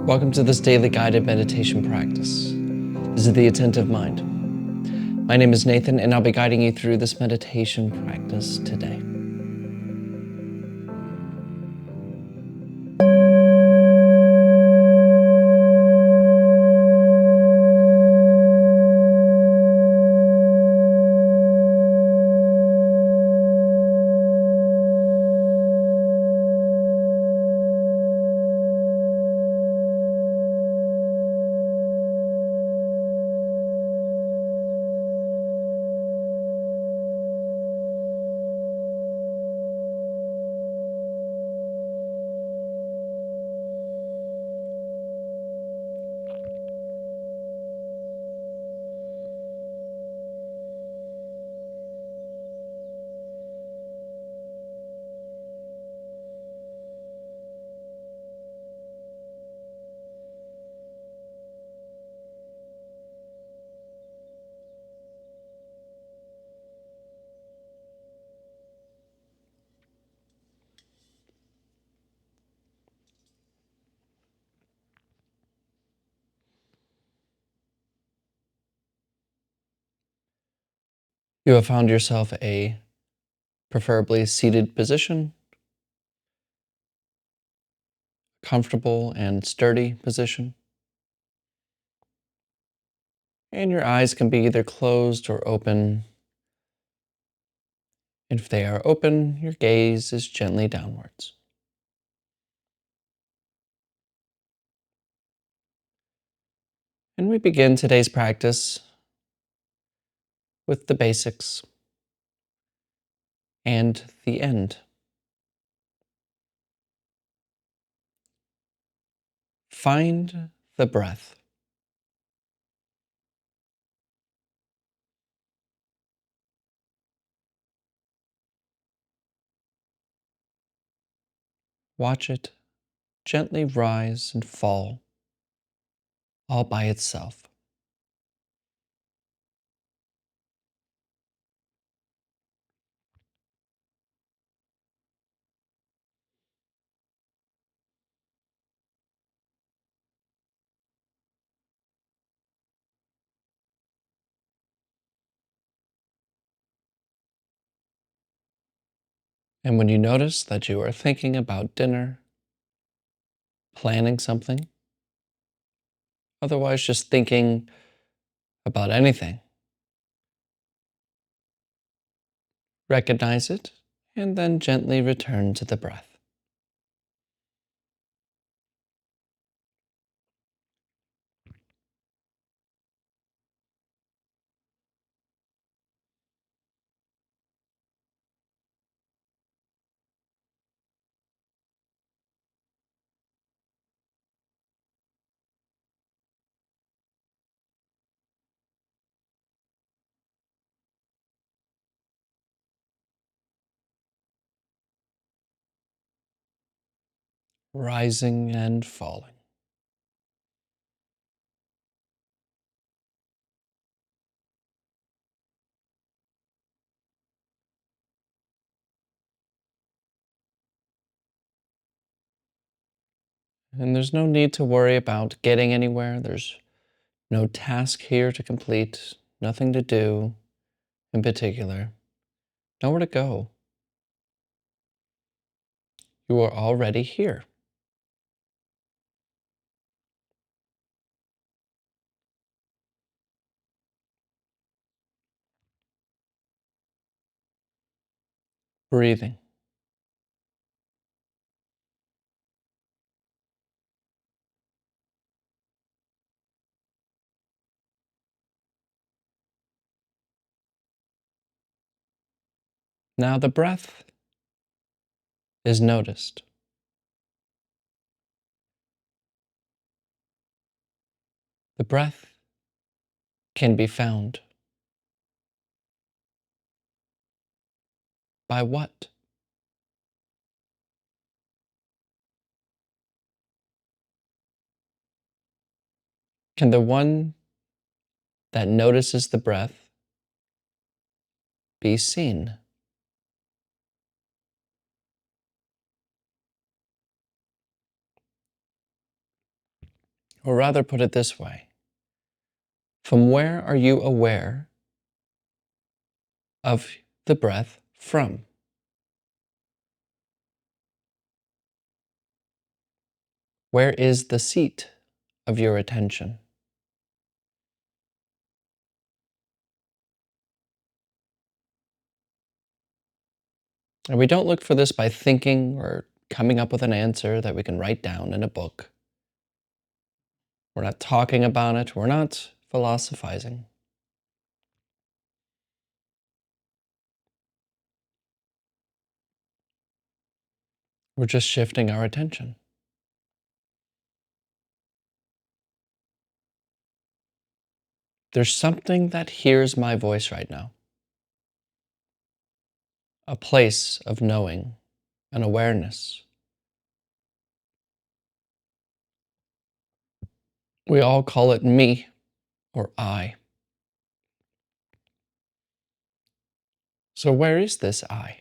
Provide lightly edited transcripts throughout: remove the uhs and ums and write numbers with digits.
Welcome to this daily guided meditation practice. This is the Attentive Mind. My name is Nathan, and I'll be guiding you through this meditation practice today. You have found yourself a preferably seated position, comfortable and sturdy position, and your eyes can be either closed or open. If they are open, your gaze is gently downwards. And we begin today's practice with the basics and the end. Find the breath. Watch it gently rise and fall all by itself. And when you notice that you are thinking about dinner, planning something, otherwise just thinking about anything, recognize it and then gently return to the breath. Rising and falling. And there's no need to worry about getting anywhere. There's no task here to complete, nothing to do in particular, nowhere to go. You are already here. Breathing. Now the breath is noticed. The breath can be found. By what? Can the one that notices the breath be seen? Or rather, put it this way: from where are you aware of the breath from? Where is the seat of your attention? And we don't look for this by thinking or coming up with an answer that we can write down in a book. We're not talking about it. We're not philosophizing. We're just shifting our attention. There's something that hears my voice right now, a place of knowing and awareness. We all call it me or I. So, where is this I?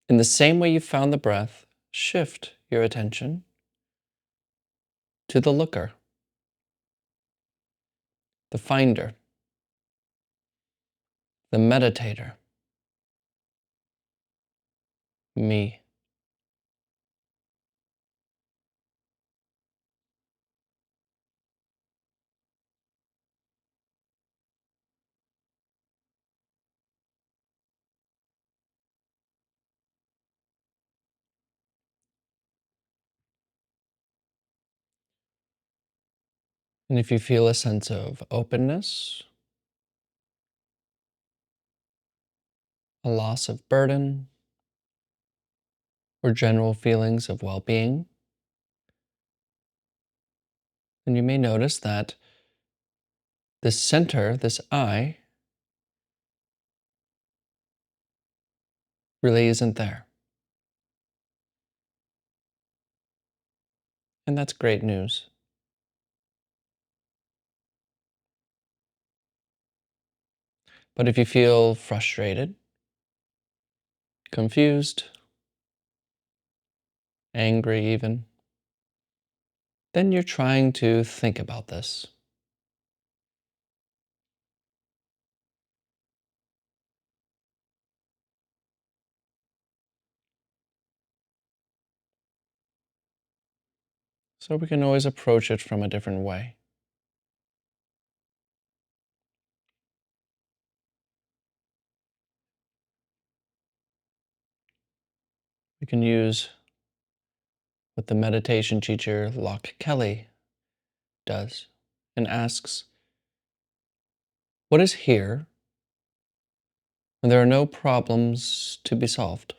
In the same way you found the breath, shift your attention to the looker, the finder, the meditator, me. And if you feel a sense of openness, a loss of burden, or general feelings of well being, then you may notice that this center, this I, really isn't there. And that's great news. But if you feel frustrated, confused, angry even, then you're trying to think about this. So we can always approach it from a different way. We can use what the meditation teacher Locke Kelly does and asks, what is here when there are no problems to be solved?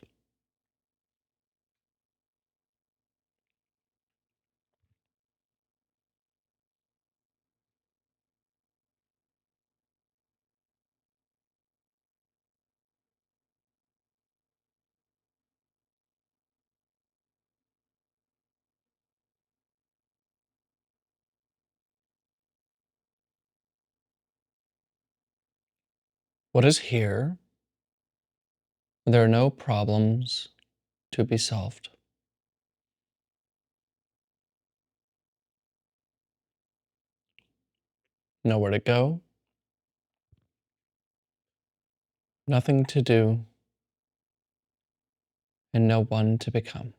What is here when there are no problems to be solved? Nowhere to go, nothing to do, and no one to become.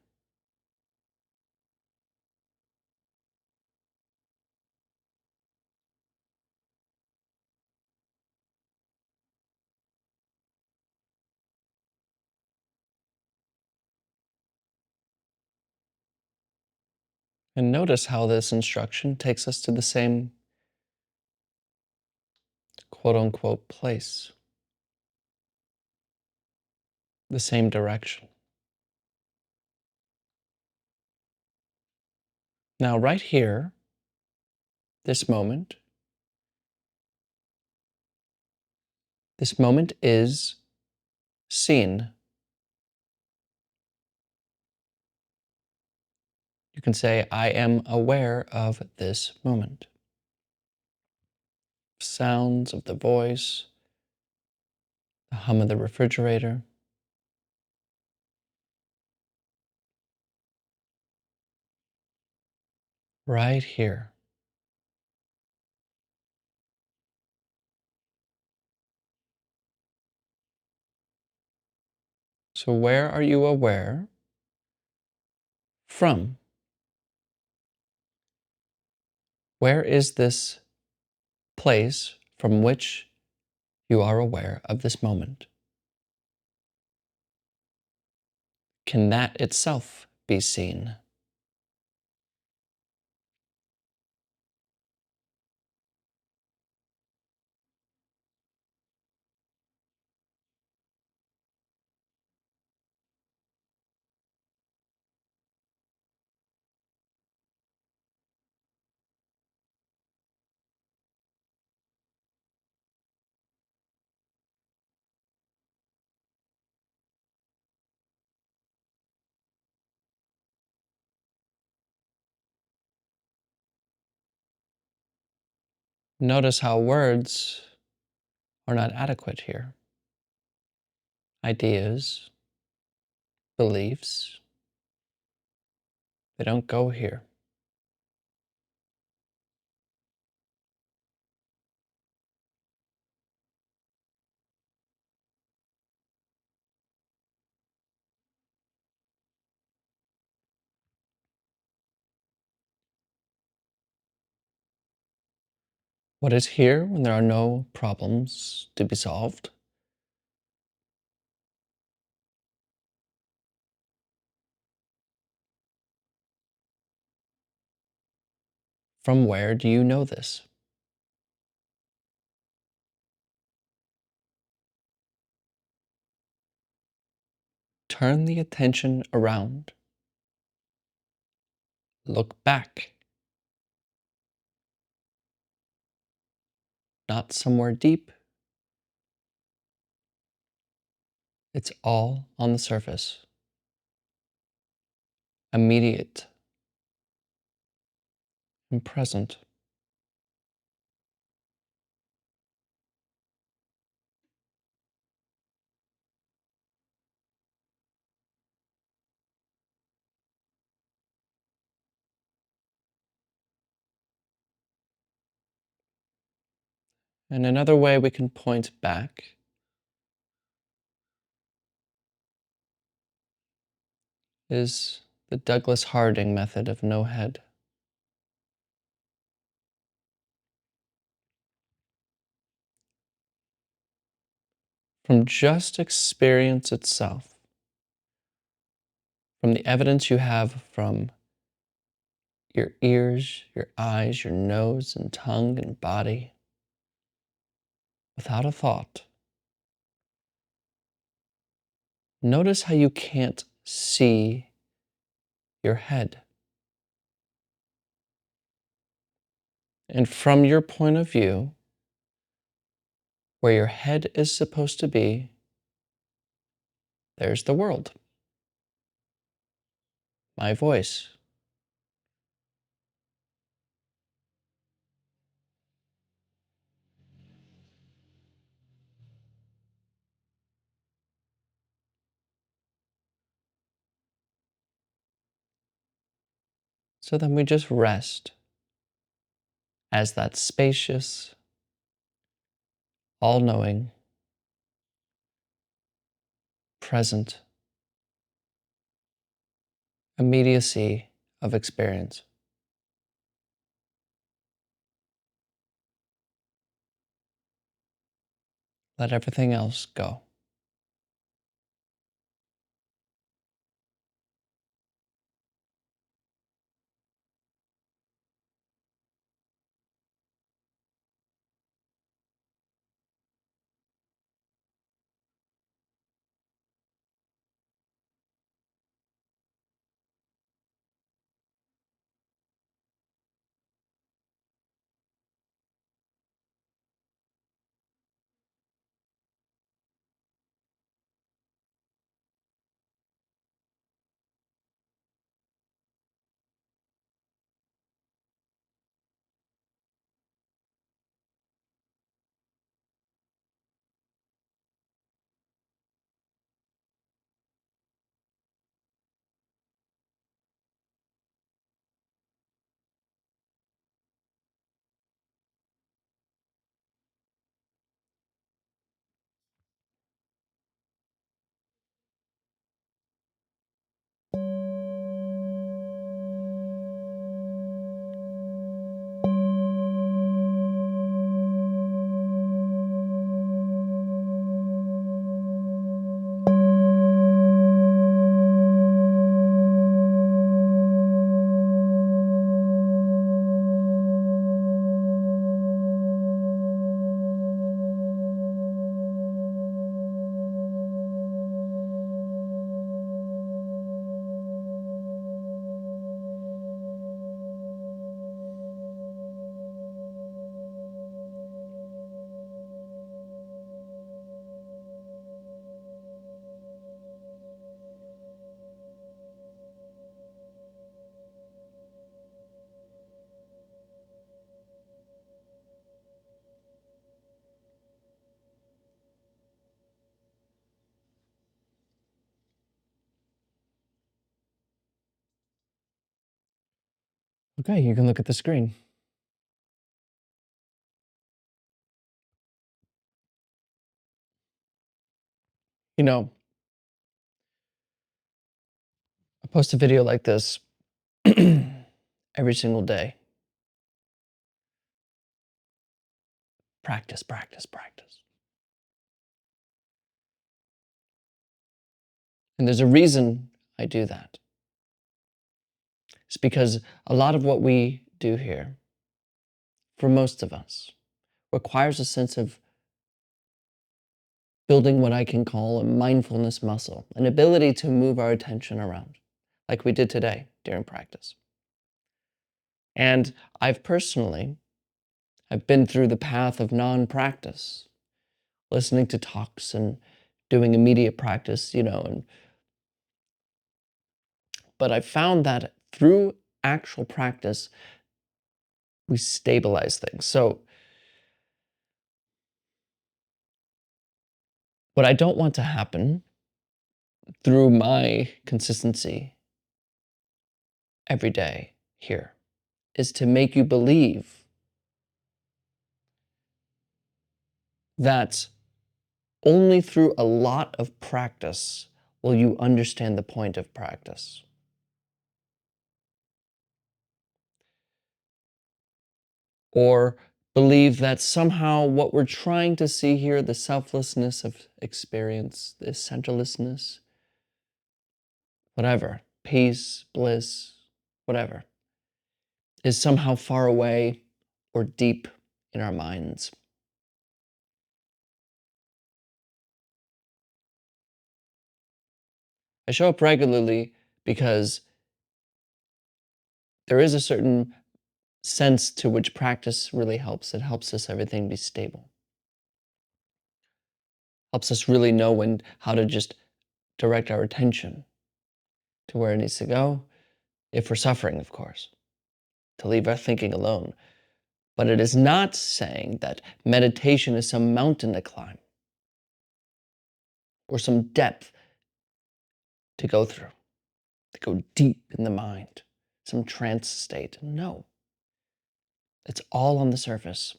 And notice how this instruction takes us to the same quote unquote place, the same direction. Now, right here, this moment is seen. You can say, I am aware of this moment. Sounds of the voice, the hum of the refrigerator, right here. So, where are you aware from? Where is this place from which you are aware of this moment? Can that itself be seen? Notice how words are not adequate here. Ideas, beliefs, they don't go here. What is here when there are no problems to be solved? From where do you know this? Turn the attention around. Look back, not somewhere deep. It's all on the surface. Immediate and present. And another way we can point back is the Douglas Harding method of no head. From just experience itself, from the evidence you have from your ears, your eyes, your nose and tongue and body, without a thought, notice how you can't see your head. And from your point of view, where your head is supposed to be, there's the world, my voice. So then we just rest as that spacious, all knowing, present immediacy of experience. Let everything else go. Okay, you can look at the screen. You know, I post a video like this every single day. Practice, practice, practice. And there's a reason I do that. It's because a lot of what we do here, for most of us, requires a sense of building what I can call a mindfulness muscle, an ability to move our attention around, like we did today during practice. And I've been through the path of non-practice, listening to talks and doing immediate practice, but I found that through actual practice, we stabilize things. So what I don't want to happen through my consistency every day here is to make you believe that only through a lot of practice will you understand the point of practice. Or believe that somehow what we're trying to see here, the selflessness of experience, the centerlessness, whatever, peace, bliss, whatever, is somehow far away or deep in our minds. I show up regularly because there is a certain sense to which practice really helps. It helps us everything be stable. Helps us really know how to just direct our attention to where it needs to go, if we're suffering, of course, to leave our thinking alone. But it is not saying that meditation is some mountain to climb or some depth to go through, to go deep in the mind, some trance state. No, it's all on the surface.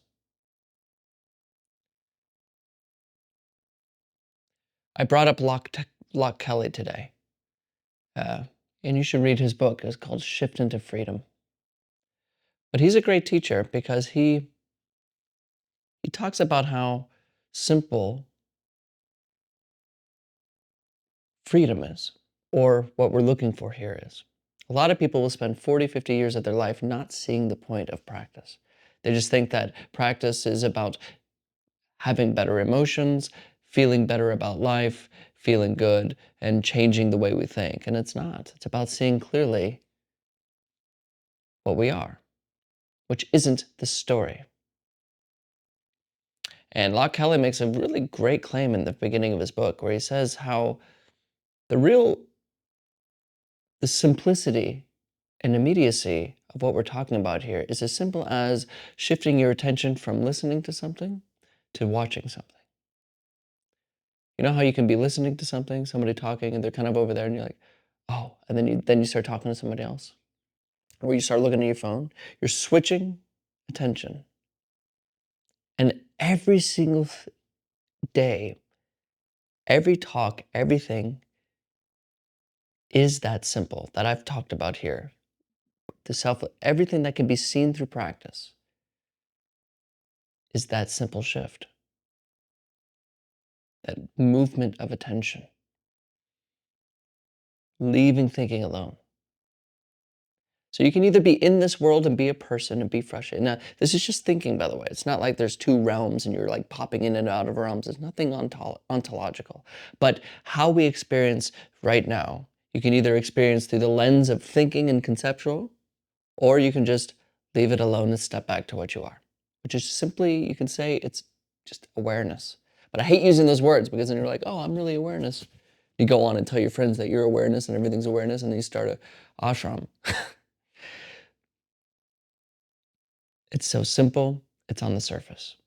I brought up Locke Kelly today, uh, and you should read his book. It's called Shift into Freedom. But he's a great teacher because he talks about how simple freedom is, or what we're looking for here is. A lot of people will spend 40, 50 years of their life not seeing the point of practice. They just think that practice is about having better emotions, feeling better about life, feeling good, and changing the way we think. And it's not. It's about seeing clearly what we are, which isn't the story. And Locke Kelly makes a really great claim in the beginning of his book where he says how the real, the simplicity and immediacy of what we're talking about here is as simple as shifting your attention from listening to something to watching something. You know how you can be listening to something, somebody talking, and they're kind of over there, and you're like, oh, and then you start talking to somebody else, or you start looking at your phone. You're switching attention, and every single day, every talk, everything is that simple that I've talked about here. Everything that can be seen through practice is that simple shift, that movement of attention, leaving thinking alone. So you can either be in this world and be a person and be frustrated. Now, this is just thinking, by the way. It's not like there's two realms and you're like popping in and out of realms. There's nothing ontological. But how we experience right now, you can either experience through the lens of thinking and conceptual, or you can just leave it alone and step back to what you are, which is simply, you can say it's just awareness. But I hate using those words because then you're like, oh, I'm really awareness. You go on and tell your friends that you're awareness and everything's awareness, and then you start a ashram. It's so simple, it's on the surface.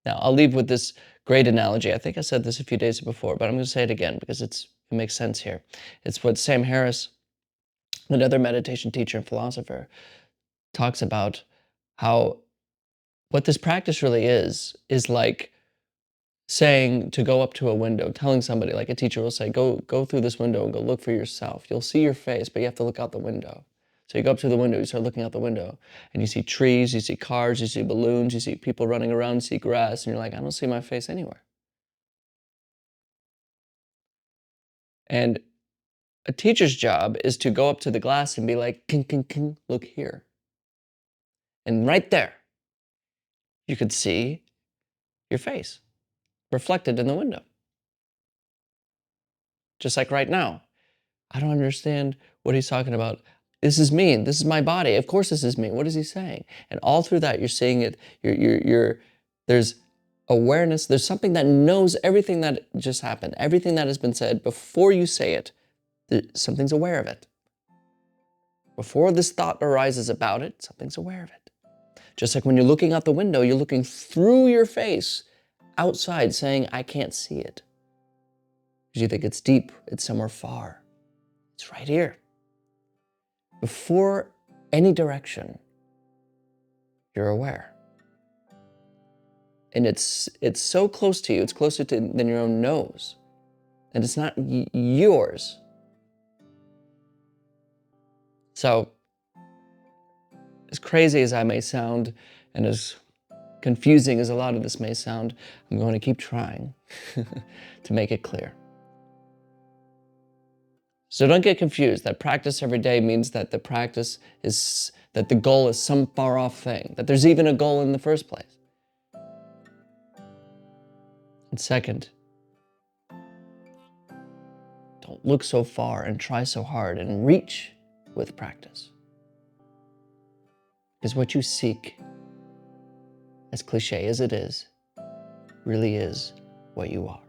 Now, I'll leave with this great analogy. I think I said this a few days before, but I'm going to say it again because it makes sense here. It's what Sam Harris Another meditation teacher and philosopher talks about how what this practice really is like saying to go up to a window, telling somebody, like a teacher will say, go through this window and go look for yourself. You'll see your face, but you have to look out the window. So you go up to the window, you start looking out the window, and you see trees, you see cars, you see balloons, you see people running around, you see grass, and you're like, I don't see my face anywhere. And a teacher's job is to go up to the glass and be like, king, king, king, look here. And right there, you could see your face reflected in the window. Just like right now. I don't understand what he's talking about. This is me. This is my body. Of course this is me. What is he saying? And all through that, you're seeing it. There's awareness. There's something that knows everything that just happened, everything that has been said before you say it. Something's aware of it. Before this thought arises about it, something's aware of it. Just like when you're looking out the window, you're looking through your face outside saying, I can't see it. Because you think it's deep, it's somewhere far. It's right here. Before any direction, you're aware. And it's so close to you, it's closer than your own nose. And it's not yours. So, as crazy as I may sound, and as confusing as a lot of this may sound, I'm going to keep trying to make it clear. So don't get confused that practice every day means that that the goal is some far off thing, that there's even a goal in the first place. And second, don't look so far and try so hard and reach with practice. Because what you seek, as cliche as it is, really is what you are.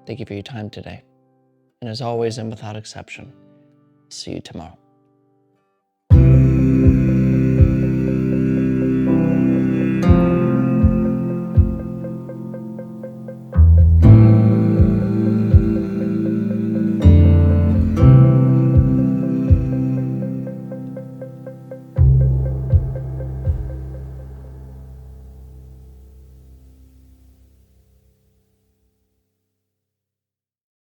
Thank you for your time today. And as always, and without exception, see you tomorrow.